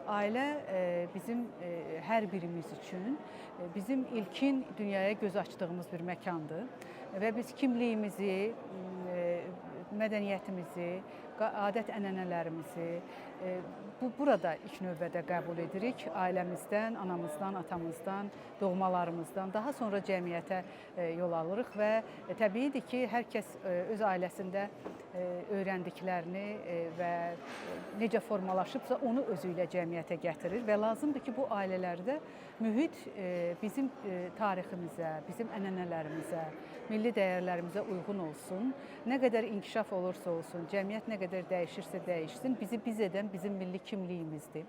Ailə bizim hər birimiz üçün bizim ilkin dünyaya göz açdığımız bir məkandır və biz kimliyimizi, mədəniyyətimizi, adət-ənənələrimizi burada ilk növbədə qəbul edirik. Ailəmizdən, anamızdan, atamızdan, doğmalarımızdan, daha sonra cəmiyyətə yol alırıq və təbiidir ki, hər kəs öz ailəsində öyrəndiklərini və necə formalaşıbsa onu özü ilə cəmiyyətə gətirir və lazımdır ki, bu ailələrdə mühit bizim tariximizə, bizim ənənələrimizə, milli dəyərlərimizə uyğun olsun. Nə qədər inkişaf olursa olsun, cəmiyyət nə qədər dəyişirsə dəyişsin, bizi biz edən bizim milli kimliyimizdir,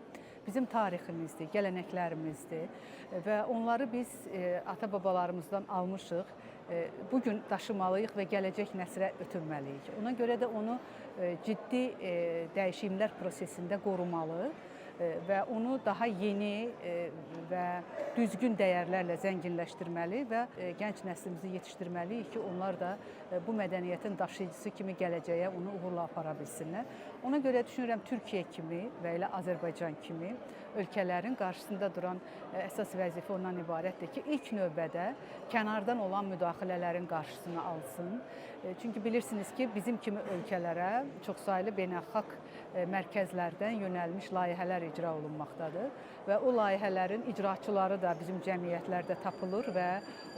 bizim tariximizdir, gələnəklərimizdir və onları biz ata-babalarımızdan almışıq. Bugün daşımalıyıq və gələcək nəslə ötürməliyik. Ona görə də onu ciddi dəyişimlər prosesində qorumalı və onu daha yeni və düzgün dəyərlərlə zənginləşdirməli və gənc nəslimizi yetişdirməliyik ki, onlar da bu mədəniyyətin daşıyıcısı kimi gələcəyə onu uğurla apara bilsinlər. Ona görə düşünürəm, Türkiyə kimi və elə Azərbaycan kimi ölkələrin qarşısında duran əsas vəzifə ondan ibarətdir ki, ilk növbədə kənardan olan müdaxilələrin qarşısını alsın. Çünki bilirsiniz ki, bizim kimi ölkələrə çoxsaylı beynəlxalq mərkəzlərdən yönəlmiş layihələr icra olunmaqdadır və o layihələrin icraçıları da bizim cəmiyyətlərdə tapılır və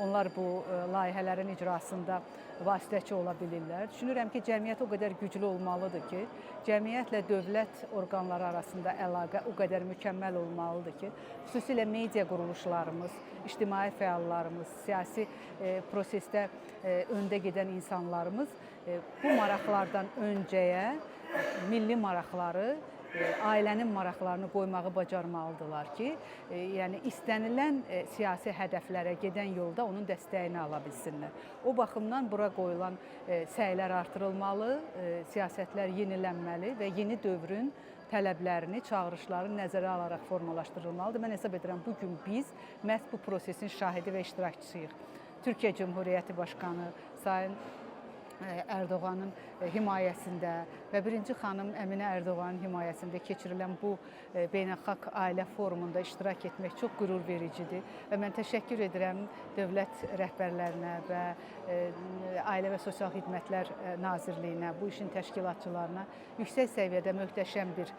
onlar bu layihələrin icrasında vasitəçi ola bilirlər. Düşünürəm ki, cəmiyyət o qədər güclü olmalıdır ki, cəmiyyətlə dövlət orqanları arasında əlaqə o qədər mükəmməl olmalıdır ki, xüsusilə media quruluşlarımız, ictimai fəallarımız, siyasi prosesdə öndə gedən insanlarımız bu maraqlardan öncəyə milli maraqları, ailənin maraqlarını qoymağı bacarmalıdırlar ki, yəni istənilən siyasi hədəflərə gedən yolda onun dəstəyini ala bilsinlər. O baxımdan bura qoyulan səylər artırılmalı, siyasətlər yenilənməli və yeni dövrün tələblərini, çağırışlarını nəzərə alaraq formalaşdırılmalıdır. Mən hesab edirəm, bugün biz məhz bu prosesin şahidi və iştirakçısıyıq. Türkiyə Cümhuriyyəti Başqanı Sayın Ərdoğanın himayəsində və birinci xanım Əminə Ərdoğanın himayəsində keçirilən bu beynəlxalq ailə forumunda iştirak etmək çox qürur vericidir və mən təşəkkür edirəm dövlət rəhbərlərinə və Ailə və Sosial Xidmətlər Nazirliyinə, bu işin təşkilatçılarına yüksək səviyyədə möhtəşəm bir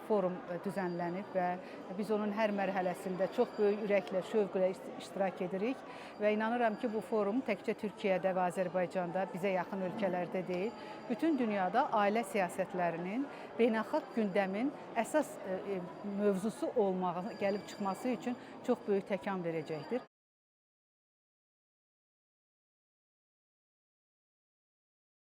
forum düzənlənib və biz onun hər mərhələsində çox böyük ürəklə, şövqlə iştirak edirik və inanıram ki, bu forum təkcə Türkiyədə və Azərbaycanda bizə yaxın ölkələrdə deyil, bütün dünyada ailə siyasətlərinin beynəlxalq gündəmin əsas mövzusu olmağı, gəlib çıxması üçün çox böyük təkan verəcəkdir.